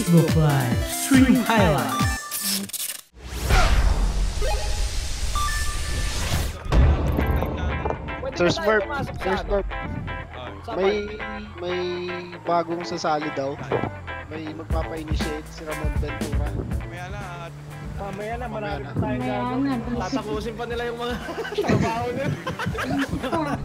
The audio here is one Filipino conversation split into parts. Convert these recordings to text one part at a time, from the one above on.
Facebook Live Stream Highlights. Sir Smurf, may bagong sasali daw. May magpapa-initiate si Ramon Ventura. Mamaya na, marami pa tayong gagawin. Tatapusin pa nila yung mga trabaho nila.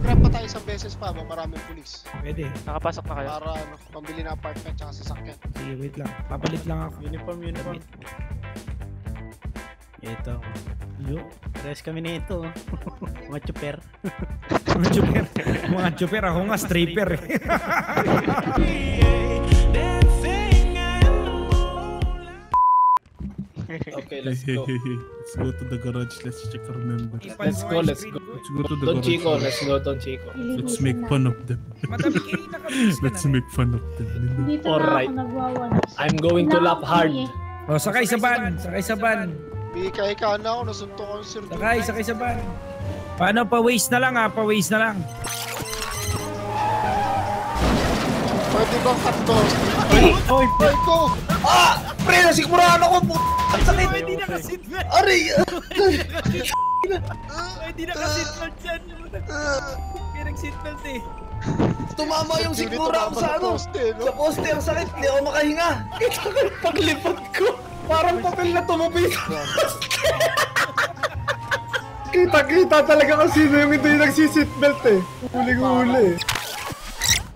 Grab pa tayo isang beses pa, maraming pulis. Pwede. Nakapasok na kayo? Para pambili na apartment tsaka sasakyan. Sige, wait lang. Papalit lang ako. Uniform. Ito. Yo, rest kami na ito. Mga chuper. Mga chuper. Mga chuper. Ako nga stripper eh. Okay, let's go. Let's go to the garage. Let's check our members. Let's go. Let's go to the Don garage. Chico, let's go Don Chico. Let's make fun of them. Madami kinita kami. Let's make fun of them. Dito Alright. na ako nagwawanas. I'm going to laugh hard. O, sakay sa van. Sakay sa van. Ika na ako, nasunto ko si Sir Duke. Sakay sa van. Paano? Pa-waste na lang ha. Pa-waste na lang. Pwede bang cut to? Oy, Go! Pre, nasikmurahan ako po! Ang sakit! Hindi na ka-seatbelt. Aray! Hindi na ka-seatbelt dyan. Kaya nag-seatbelt eh. Tumama yung Hindi sikmura ko tumama sa ano? poste, no? Sa poste, ang sakit. Hindi ako makahinga. Kita ko yung paglipad ko. Parang papel na tumupi sa poste. Kita talaga kung sino yung hindi nagsiseatbelt eh. Huling-huli.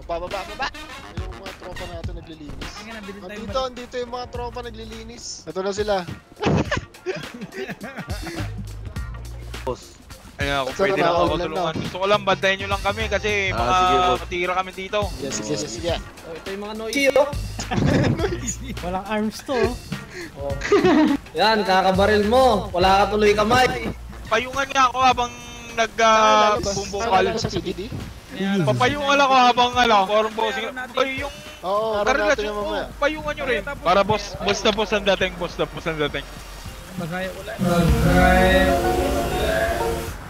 Baba. Yung mga tropa natin naglilinis. Andito yung mga tropa naglilinis. Ito na sila. Boss. Ayun ako, Sir, pwede na ako nakaulan tulungan. na. Gusto ko lang, bantayan nyo lang kami kasi mga sige, boss. matira kami dito. Sige. Ito yung mga noisy oh. Walang arms to. Yan, kakabaril mo. Wala ka tuloy kamay. Payungan nga ako habang nag-bumbukal. Sa CDD? Papayungan ako habang forum bossing. Ay, yung Oo, araw natin karelasyon yung ko, mamaya. payungan nyo rin. Para boss ang dating. Magkaya ulan.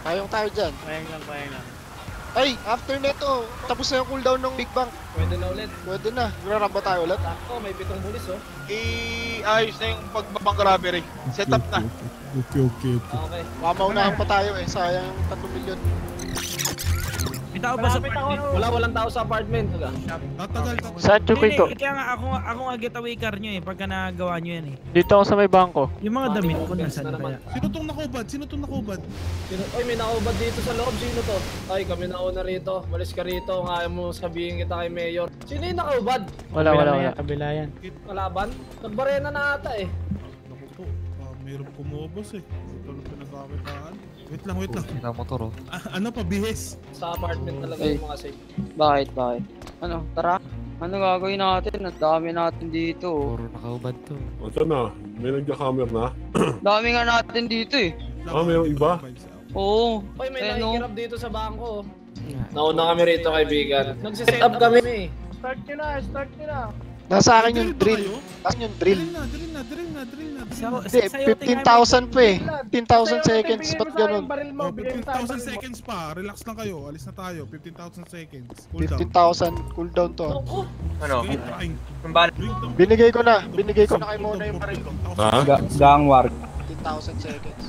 Tayong tayo dyan. Payang lang. Ay, after neto, tapos na yung cooldown ng Big Bang. Pwede na ulit. Pwede na. Graramba tayo ulit. Ako, may 7 bulis oh. Ayos na yung pagbabang robbery. Set up na. Okay. Okay. Mamaunahan pa tayo eh. Sayang yung 3 milyon. May tao ba sa apartment? Walang tao sa apartment. Tatagal. Saan Hindi, kaya nga ako nga getaway car nyo eh, pagka nagawa nyo yan eh. Dito ako sa may bangko. Yung mga damit ko Defense nasaan na naman. kaya? Sino tong nakubad? Oy, may nakaubad dito sa loob. Sino to? Ay, kami nauna rito. Malis ka rito. Ayaw mo sabihin kita kay Mayor. Sino yung nakaubad? Wala. Kabila yan. Kalaban? Nagbarena na ata eh. Naku po. Mayroon kumubos eh. Ito lang pinagkakitaan. Wait lang. Sila motor oh. Ano pa, bihes? Sa apartment talaga yung mga safe. Bakit? Ano? Tara. Ano gagawin natin? Ang dami natin dito. Puro nakaubad to. O, saan na? May nagka-camera na? Dami nga natin dito eh. Mayroong iba? Oo. Oy, may Ano? nakikirap dito sa bangko. Nauna kami rito, kaibigan. Nagsiset up kami. Start nyo na. Nasa akin yung drill. Asan yung drill? Drill na. Hindi, 15,000 pa eh. 15,000 seconds. Ba't ganun? 15,000 seconds pa. Relax lang kayo. Alis na tayo. 15,000 seconds. Cool down. 15,000 cooldown to. Ano? Binigay ko na kay Mona yung baril ko. Ha? Gangwar. 15,000 seconds.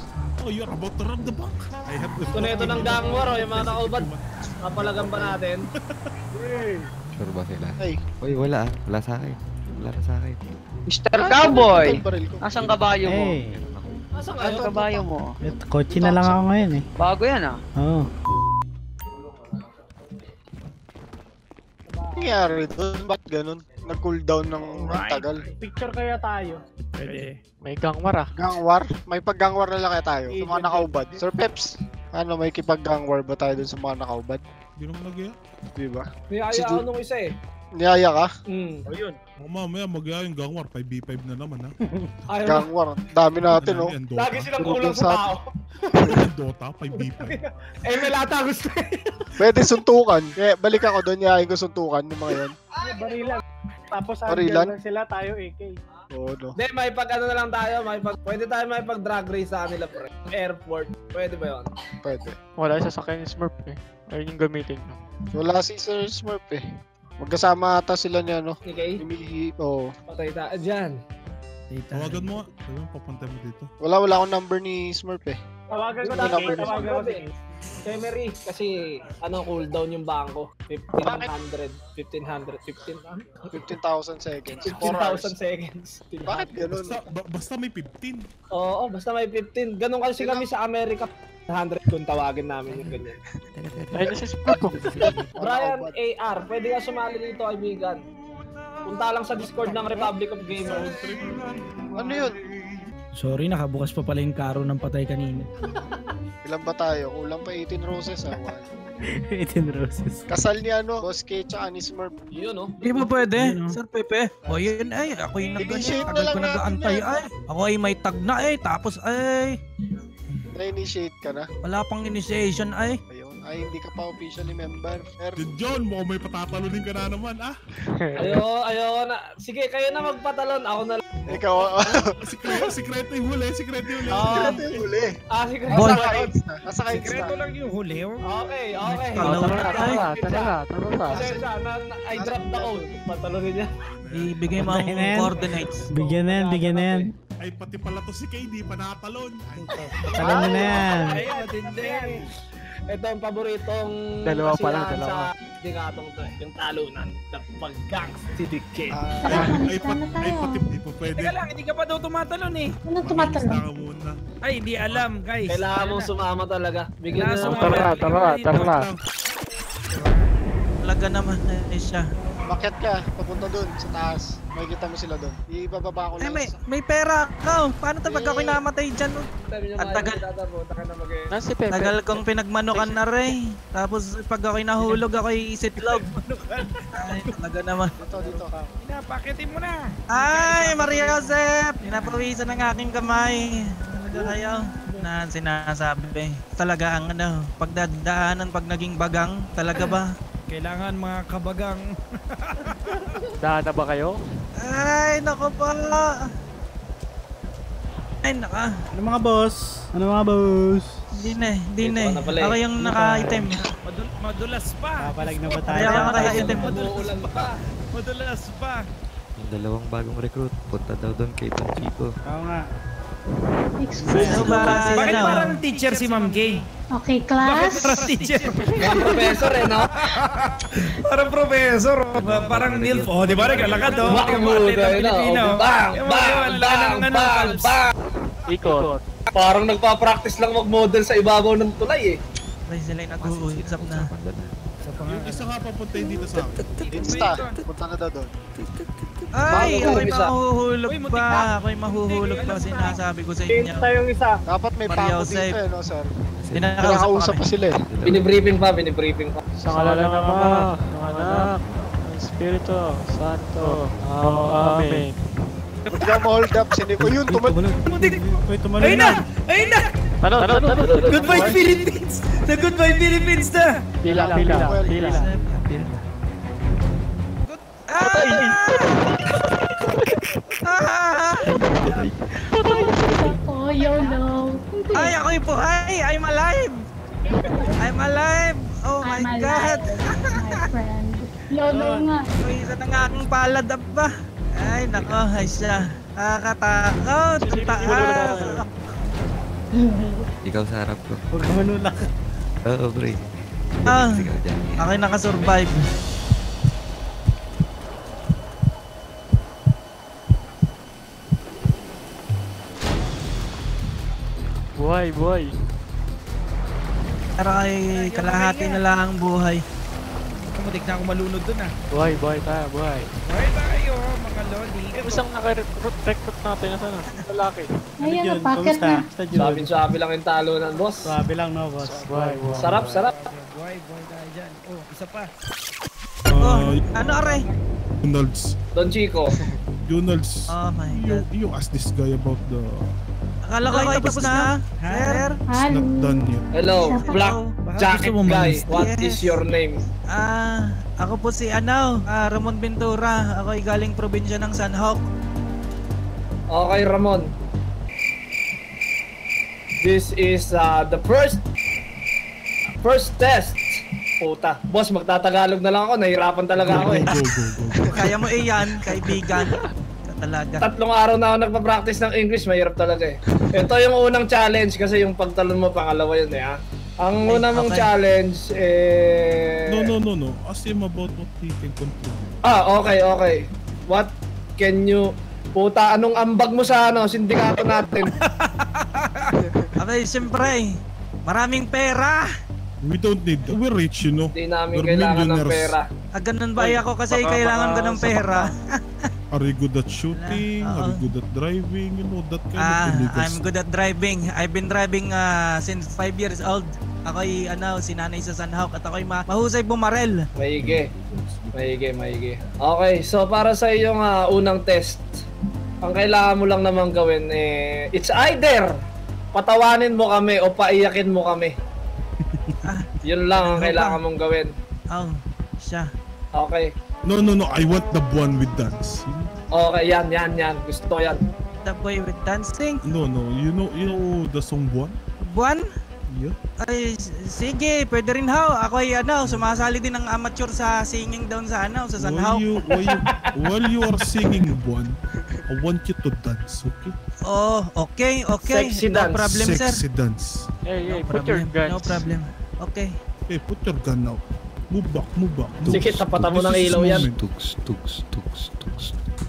Oh, you're about to rob the bank. I have Gusto na ito ng gangwar o yung mga nakaubad. Kapalagan ba natin? Sure ba sila? Ay, Uy, wala ah. Wala sa akin. Mr. Cowboy! yung baril ko. Nasaan kabayo mo? Nasaan Ano kayo? kabayo mo? Kotse na lang ako ngayon eh. Bago yan ah. Oo. Nangyari doon? Ba't ganun? Nag-cooldown ng tagal. Picture kaya tayo. Pwede. May gangmar ah. Gangwar? May pag-gangwar na lang kaya tayo. Sa mga nakaubad. Sir Peps, ano, may kipag-gangwar ba tayo dun sa mga nakaubad? Hindi naman nagyaya. Di ba? Niyaya ako nung isa eh. Niyaya ka? Ayun. O mamaya magyaya yung gangwar. 5v5 na naman ha. Ayaw na. Gangwar. Dami natin, oh. Yan, Dota. Lagi silang kulang sa tao. Dota, 5v5. Eh, may lata gusto eh. Pwede suntukan. Kaya balik ako doon, yayain ko suntukan yung mga yan. Barilan. Tapos Barilan? sila tayo AK. Oo, no. Hindi, may pag ano na lang tayo. Pwede tayo may pag drag race sa kanila pre. Airport. Pwede ba yun? Pwede. Wala sa sasakyan ni Smurf eh. Ayun yung gamitin nyo. Wala si Sir Smurf eh. Magkasama ata sila niya, no? Okay? Oo. Patay ta. Dyan. Tawagan mo. Sabi mo, papunta mo dito. Wala akong number ni Smurf eh. Tawagan ko Hindi na. number Tawagan ko din. Temery, kasi cooldown yung bangko. 1500. 15,000 seconds. 4 hours. 15,000 seconds. Bakit ganun? Basta may 15. Oo, basta may 15. Ganun kasi kami sa Amerika. 100 kung tawagin namin yung ganyan. Brian AR, pwede ka sumali dito, kaibigan. Punta lang sa Discord ng Republic of Gamers. Ano yun? Sorry, nakabukas pa pala yung karo ng patay kanina. Ilan ba tayo? Kulang pa 18 roses ah. 18 roses. Kasal ni ano, Boss K tsaka ni Smurf. Yun, no? Di ba pwede? Yun, no? Sir Pepe? O yun ay, ako yung Initiate nag-ganyan. na Agad lang ko natin nag-aantay yan. ay. Ako ay may tag na eh. Tapos ay, Na-initiate ka na? wala pang initiation ay. Ayun. Ay, hindi ka pa officially member. John, mukhang may patatalunin ka na naman, ah. Ayaw na. Sige, kayo na magpatalon. Ako na lang. Ikaw, Sikreto yung huli, sikreto yung huli. Sikreto yung huli. Sige. Boy. Nasa kites na. Nasa kites Sikreto na. lang yung huli. Okay. I dropped the code. Patalonin niya. Ibigay mo ang Patay na yan. coordinates. Bigyan na yan. Ay, pati pala to si KD, panatalon. Ay, Tagal mo na yan. Ay, matindi. Ito ang paboritong Dalawa pala, kasiyahan dalawa. sa dingatong to, yung talunan ng pag-gangs syndicate. ay, pati, di pa pwede. Teka lang, hindi ka pa daw tumatalon eh. Ano tumatalon? Basta ka muna. Ay, hindi alam guys. Kailangan mong sumama talaga. Bigyan Kailangan mo sumama. Tara. Talaga naman eh siya. Makyat ka, papunta dun, sa taas. Makikita mo sila dun. Ibababa ko Ay, lang may pera ka. Paano pag ako namatay dyan? Ang tagal kong pinagmanukan na rin. Tapos pag ako'y nahulog, ako'y isitlog. Ay, talaga naman. Dito ka. Pakitin mo na. Ay, Maria Joseph! Pinapawisan ng aking kamay. Talaga kayo. Na sinasabi. Talaga ang pagdadaanan pag naging bagang. Talaga ba? Kailangan mga kabagang. Daan na ba kayo? Ay, nako pa. Ay, naka. Ano mga boss? Hindi na. Ito na pala eh. Ako yung naka-item. Madulas pa. Papalag na ba tayo? Kaya ako naka-item. Umuulan pa. Madulas pa. Yung dalawang bagong recruit, punta daw doon kay Tom Chico. Oo nga. Ano ba? Bakit parang teacher si Ma'am Gay? Okay, Bakit class. parang teacher? Ang professor no? Parang professor. Parang MILF. Oh, di ba? Naglalakad oh. Ikot. Parang nagpa-practice lang mag-model sa ibabaw ng tulay eh. Ay, sila'y nag-uusap na. Yung isa nga papuntahin dito sa akin. Insta. Punta na daw dun. Ay, Bago ako'y isa. mahuhulog pa. Ako'y mahuhulog pa. Sinasabi ko sa inyo. yung isa. Dapat may Maria pako Joseph. dito eh, no, sir? Pinakausap Nakakausap pa pa sila eh. Binibriefing pa. Sa ngala ng Ama, ng Anak, ng Espiritu Santo. Amen. Huwag ka ma-hold up. Sini ko yun. Ayun na! Ayun na! Tanong. Goodbye Philippines! The Goodbye Philippines na! Pila. Oh, YOLO. Ay, ako'y po. Ay, I'm alive! I'm alive! Oh my I'm God! alive, my friend. YOLO nga. May isa na nga akong palad ba? Ay, nako, ay siya. Nakakatakot. Ang taas. Ikaw sa harap ko. Huwag ka manulak. Oo, pre. Ah, Ikaw dyan. ako'y nakasurvive. Buhay. Pero ay kalahati na lang ang buhay. Kumutik na ako malunod dun ah. Buhay tayo. Buhay tayo mga loli. Isang naka-recruit natin na sana. Lalaki. Ayun, napakit na. Sabi lang yung talunan, boss. Sabi lang no boss. Buhay. Sarap. Buhay tayo dyan. Oh, isa pa. Ano are? Junolds. Don Chico. Junolds. Oh my God. You ask this guy about the... Akala ko ay tapos na. Sir? It's Halo. not done yet. Hello, Black Baka Jacket gusto mo Guy. malis. What Yes. is your name? Ako po si Ramon Ventura. Ako ay galing probinsya ng Sanhok. Okay, Ramon. This is the first test Puta. Boss, magtatagalog na lang ako. Nahirapan talaga ako eh. Go. Kaya mo iyan, kaibigan. Talaga. 3 araw na ako nagpa-practice ng English, mahirap talaga eh. Ito yung unang challenge kasi yung pagtalon mo pangalawa yun eh ha. Ang una mong challenge No. Ask him about what he can control. Okay. What can you... Puta, anong ambag mo sa sindikato natin? Okay, siyempre. Maraming pera. We don't need that. We're rich, you know. Hindi namin We're kailangan ng millionaires. pera. Ganun ba ako kasi kailangan ko ng pera. Are you good at shooting? Are you good at driving? You know, that kind of illegal I'm good at driving. I've been driving since 5 years old. Ako'y sinanay sa Sanhawk at ako'y mahusay bumarel. Maigi. Okay, so para sa iyong unang test, ang kailangan mo lang naman gawin it's either patawanin mo kami o paiyakin mo kami. Yun lang ang kailangan mong gawin. Siya. Okay. No. I want the one with dance. Okay, yan. Gusto ko yan. The boy with dancing. No. You know the song Buwan? Buwan? Yeah. Ay, sige, pwede rin how. Ako ay sumasali din ng amateur sa singing down sa sa Sanhawk. While you are singing Buwan, I want you to dance, okay? Oh, okay. Sexy no dance. problem, sir. Sexy dance. Hey, put your guns. No problem. Okay. Hey, put your gun out. Move back. Sige, tapatan mo ng ilaw yan. Tugs.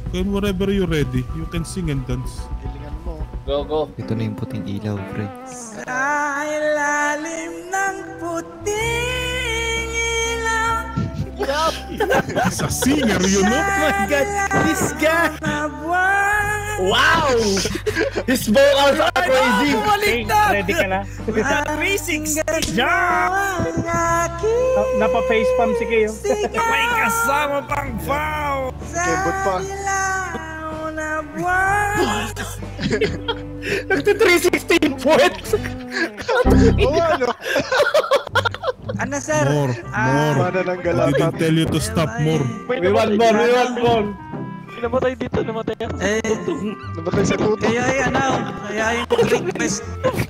Okay, wherever you're ready, you can sing and dance. Gilingan mo. Go. Ito na yung puting ilaw, pre. Sa ilalim ng puting ilaw. Sa singer, you know? Oh my God, this guy! Wow! His vocals are crazy! Ready ka na? 360 jump! Napa-facepalm si Kayo. May kasama pang foul! Kebot pa. Nagti-360 yung puwet! Ano, sir? More. Mana ng I galatan. didn't tell you to stop more. We want more! Namatay dito, namatay ako. Namatay sa gutom. Kaya yung request.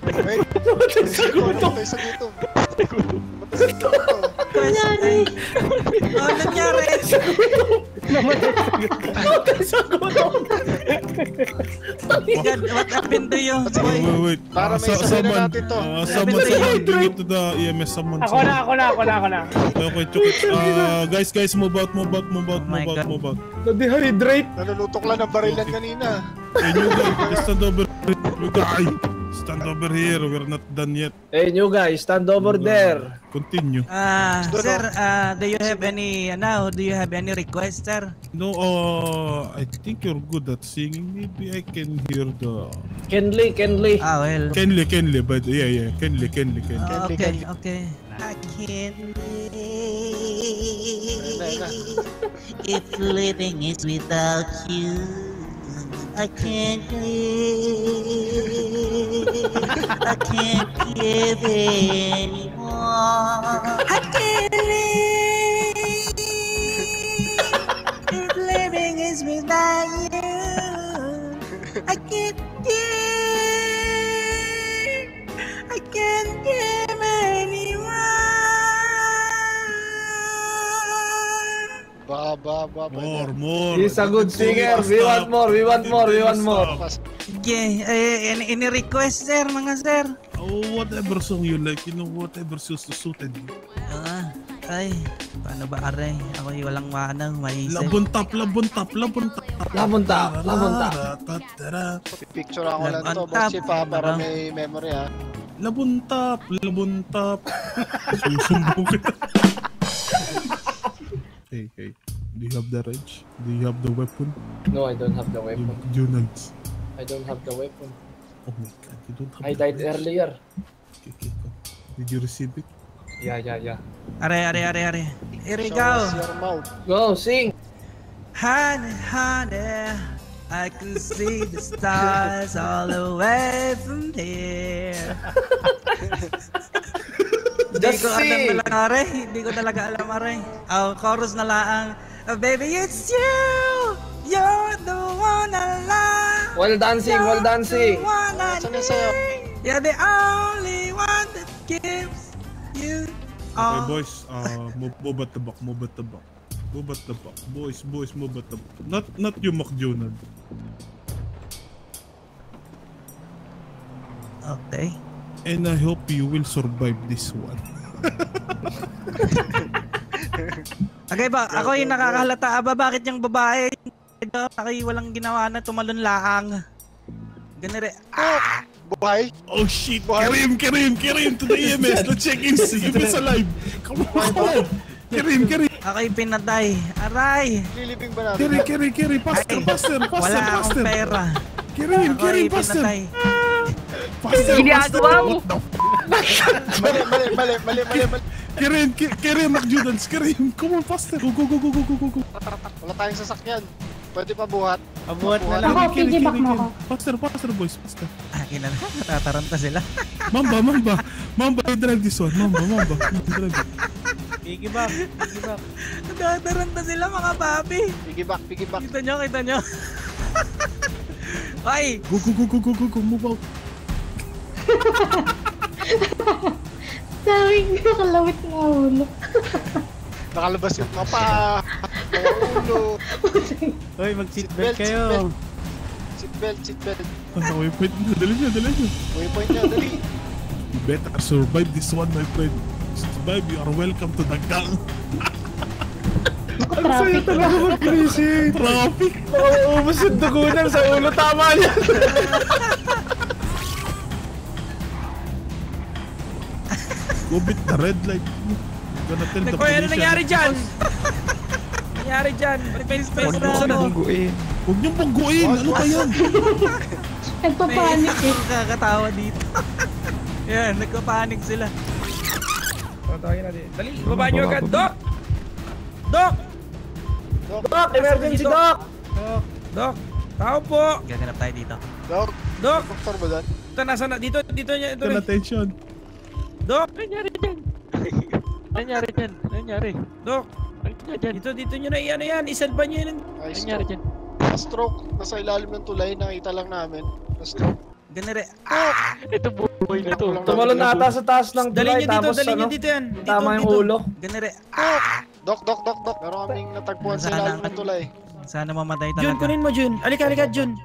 Namatay sa gutom. Nangyari. Namatay sa gutom! God, what happened to you? Wait. Para may sabihin na natin to. Someone bring it to the EMS. Someone. Ako na. Okay, Chukit. Guys, move out. Na-dehydrate! Nalulutok lang ng barilan kanina. Hey, you guys, stand over. You guys, stand over here. We're not done yet. Hey, new guys, stand over there! Continue. Sir, do you have any request, sir? No, I think you're good at singing. Maybe I can hear the... Kenley! Well. Kenley, but yeah. Kenley. Okay. I can't live if living is without you. I can't live. I can't give anymore. I can't live if living is without you. I can't give anymore. More. He's a good singer. We want more. Okay, any request, sir, mga sir? Oh, whatever song you like, whatever suited you. Ay, paano ba aray? Ako'y walang maisip. Labuntap. Picture ako lang to, boss Chip ha, para may memory ha. Labuntap. Susumbong kita. Hey. Do you have the wrench? Do you have the weapon? No, I don't have the weapon. You knights. I don't have the weapon. Oh my God, you don't have I died earlier. Okay, come. Did you receive it? Yeah. Are. Here we Show go. us your mouth. Go, sing! Honey, I can see the stars all the way from here. Just sing! Hindi ko talaga alam, are. Chorus na lang. Oh, baby, it's you! You're the one I love! Well dancing! Saan na sa'yo? You're the only one that gives you Okay, boys. Move at the back. Move at the back. Move at the back. Boys, move at the back. Not you, McDonald. Okay. And I hope you will survive this one. Okay ba, ako yung nakakahalata ba bakit yung babae walang ginawa na tumalon laang. Ganire. Buhay? Oh shit! Karim to the EMS! Let's check if it's alive! Come on! Karim! Ako yung pinatay. Aray! Lilibing ba natin? Kiri! Faster! Wala akong pera. Karim! Faster! Ginagawa mo! Mali. Karim, McJudans! Karim! Come on, faster! Go! Wala tayong sasakyan. Pwede pa buhat. Pabuhat na lang. Ako, piggyback mo ako. Faster boys, faster. Akin na lang. Natataranta sila. Mamba, drive this one. Mamba, drive it. Piggyback. Natataranta sila mga papi. Piggyback. Kita nyo. Ay! Go, move out. Sabi ko, nakalawit na ulo. Nakalabas yung mapa. Mga ulo. Hoy, mag-seatbelt kayo. Seatbelt. Waypoint na, dali nyo. Waypoint niya, dali. You better survive this one, my friend. Survive, you are welcome to the gang. Traffic na. Traffic. Ubus yung dugunan sa ulo, tama niya. Go beat the red light. Gonna tell the police. Ano nangyari dyan? Space na. Huwag niyong pangguin. Ano ba yan? Nagpapanik eh. Kakatawa dito. Yan, nagpapanik sila. Tawagin natin. Dali, baba nyo agad. Doc! Emergency, Doc! Doc! Tao po! Gaganap tayo dito. Doc! Doktor ba dyan? Ito, nasa na? Dito niya. Ito Turn attention. Doc! Nangyari dyan? Doc! Dito nyo na iyan yan. Isalba nyo yan. Nangyari dyan? Na-stroke. Nasa ilalim ng tulay. Nakita lang namin. Na-stroke. Ganire. Ito buhay na to. Tumalon na ata sa taas ng tulay, tapos Dali nyo dito yan. tama yung ulo. Ganire. Dok. Meron kaming natagpuan sa ilalim ng tulay. Sana mamatay talaga. Jun, kunin mo Jun. Alika, Jun.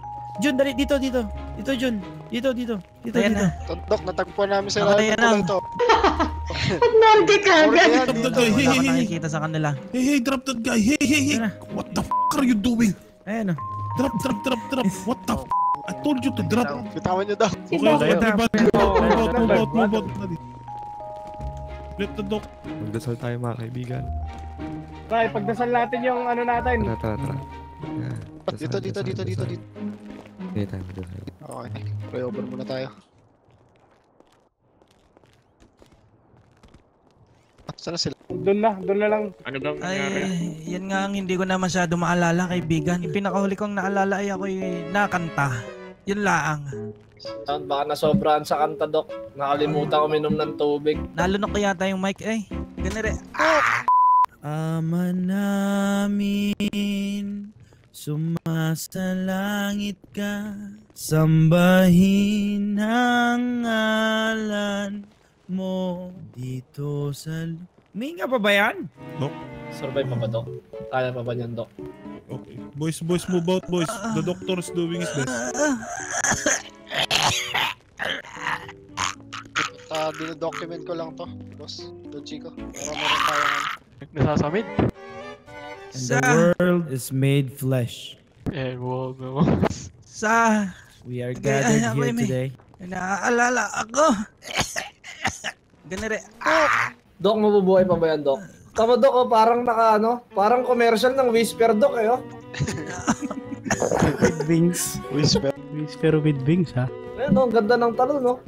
Jun, dali, dito. Dito, Jun. Dito. Ayan na. Dok, natagpuan namin sa ilalim ng tulay to. Norte ka agad. Wala ko nakikita sa kanila. Hey, drop that guy. Hey. What the f*** are you doing? Ayan o. Drop. What the f***? I told you to drop. Bitawan niyo daw. Okay, move out. Let the dog. Magdasal tayo mga kaibigan. Tay, pagdasal natin yung ano natin. Tara. Dito. Hindi tayo magdasal. Okay, pray over muna tayo. Saan na sila? Doon na lang. Ano bang Ay, nangyari? yan nga ang hindi ko na masyado maalala, kaibigan. Yung pinakahuli kong naalala ay ako'y nakanta. Yun laang. Baka nasobrahan sa kanta, Doc. Nakalimutan ko minom ng tubig. Nalunok ko yata yung mic eh. Ganire. Ama namin, sumasalangit ka, sambahin ang ngalan mo dito sa... May nga pa ba yan? Doc? Survive pa ba, Doc? Kaya pa ba niyan, Doc? Okay. Boys, move out, boys. The doctor is doing his best. Dinodocument ko lang to, boss. Don Chico. Meron tayong... Nasasamid? And the world is made flesh. Wag naman. We are gathered here today. Naaalala ako. Ganire. Doc, mabubuhay pa ba yan, Doc? Tama, Doc, oh, parang parang commercial ng Whisper, Doc, eh, oh. With wings. Whisper with wings, ha? Ayan, oh, ganda ng talo, no?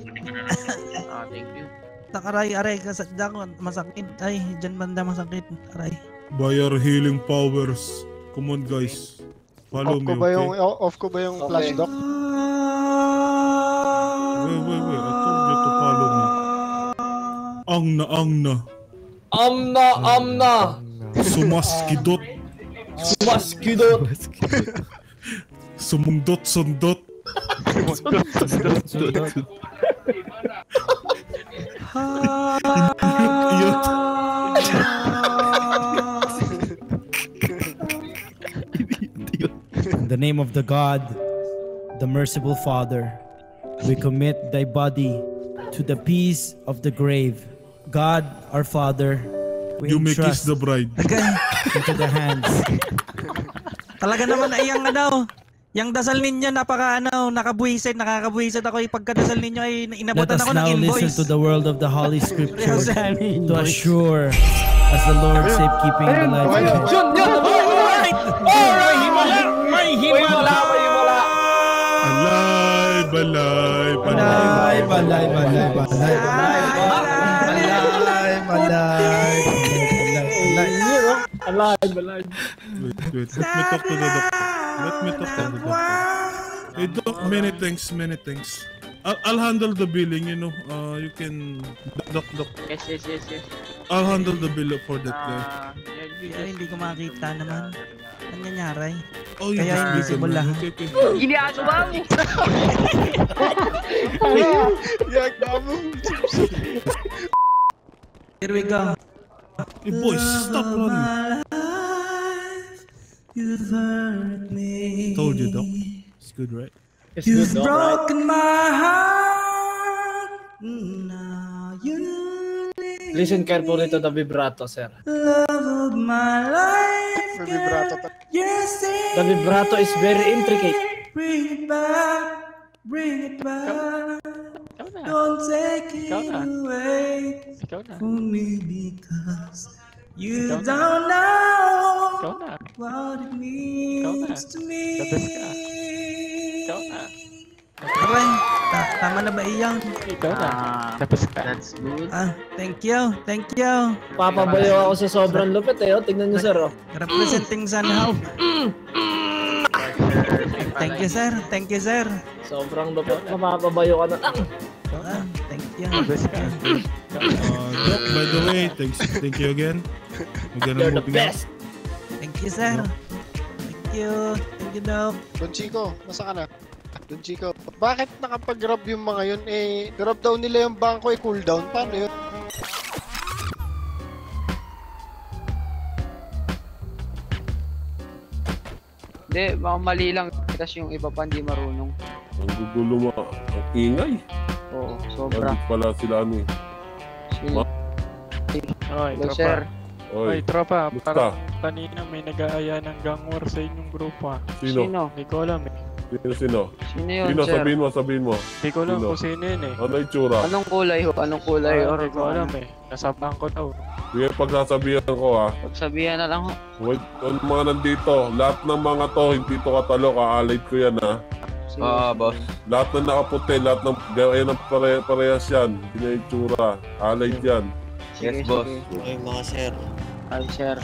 Thank you. Takaray, aray, kasadya ko, masakit. Ay, dyan banda masakit. Aray. By our healing powers. Come on, guys. Follow me, okay? Off ko ba yung flash, Doc? Wait. I told you to follow me. Ang na. Amna. Sumaskidot. Sumundot. Iyot. the name of the God, the merciful Father, we commit thy body to the peace of the grave. God, our Father, we You may kiss entrust the bride. into the hands. Talaga naman ay yung dasal ninyo nakakabuisit ako pagkadasal ninyo ay Let inabutan us ako ng now listen invoice. to the word of the Holy Scripture to assure as the Lord safekeeping the life of Yun! Alright! May himala! Alive, alive, alive. Alive. Wait. Let me talk to the doctor. Hey, Doc, many thanks. I'll handle the billing, you know. You can... Doc. Yes. I'll handle the bill for that guy. Ay, hindi ko makita naman. Ang nangyari? Oh, you Kaya just invisible beat him. lahat. Okay. Ginagawa mo! Here we go. Hey, boys, stop running. You've hurt me. Told you, Doc. It's good, right? It's good, no? Broken my heart. Now you Listen carefully to the vibrato, sir. love of my life. May vibrato pa. Yes, The vibrato is very intricate. bring it back. Don't take it away from me because you don't know what it means to me. Aray, tama na ba iyan? Ikaw na. Tapos ka. Thank you. Papabayo ako sa sobrang lupit eh. Tingnan niyo, sir. Representing Sanhaw. Thank you, sir. Sobrang lupit. Mapapabayo ka na. Thank you. Doc, by the way, thank you again. You're the best. Thank you, sir. Thank you, Doc. Don Chico, nasa ka na? Don Chico, bakit nakapag-grab yung mga yun? Grab daw nila yung bangko cooldown. Paano yun? Hindi, baka mali lang. Kasi yung iba pa hindi marunong. Ang gugulo mo. Ang ingay. Oo, sobra. Bakit pala sila ano eh. Oy, Hello, tropa. sir. Oy, tropa. Basta. Parang kanina may nag-aaya ng gang war sa inyong grupo ah. Sino? Hindi ko alam eh. Sino? Sino yun, sir? Sabihin mo. Hindi ko alam kung sino yun eh. Ano yung tsura? Anong kulay ho? Hindi ko alam eh. Nasa bangko daw. Sige, pagsasabihan ko Pagsabihan na lang ho. Wait, yung mga nandito, lahat ng mga to, hindi to katalo, ka-allied ko yan boss. Lahat na nakaputi, lahat ng gaya ng parehas yan. Hindi na yung tsura. Allied yan. Yes, boss. Ay, mga sir. Ay, sir.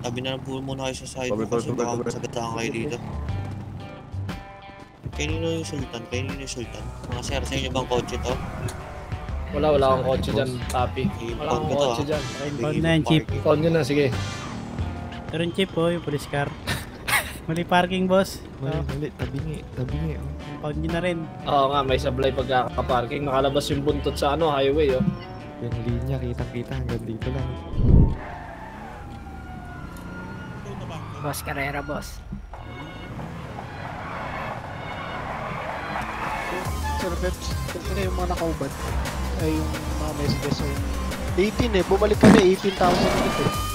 Tabi na lang po muna kayo sa side Tabi, kasi tabi, baka tabi. masagasaan kayo dito. Kanino yung sultan? Mga sir, sa inyo bang kotse to? Wala akong kotse dyan, Tapi. Wala akong kotse dyan. Pound na yan, Chip. Pound nyo na, sige. Meron Chip yung police car. Mali parking, boss. Mali, tabi nga. Pound nyo na rin. Oo nga, may sablay pagkakaparking. Nakalabas yung buntot sa highway Yung linya, kitang-kita hanggang dito lang. Boss Carrera, boss. Sir Peps, kasi yung mga nakaubad ay yung mga messages ay 18 bumalik ka na 18,000 ulit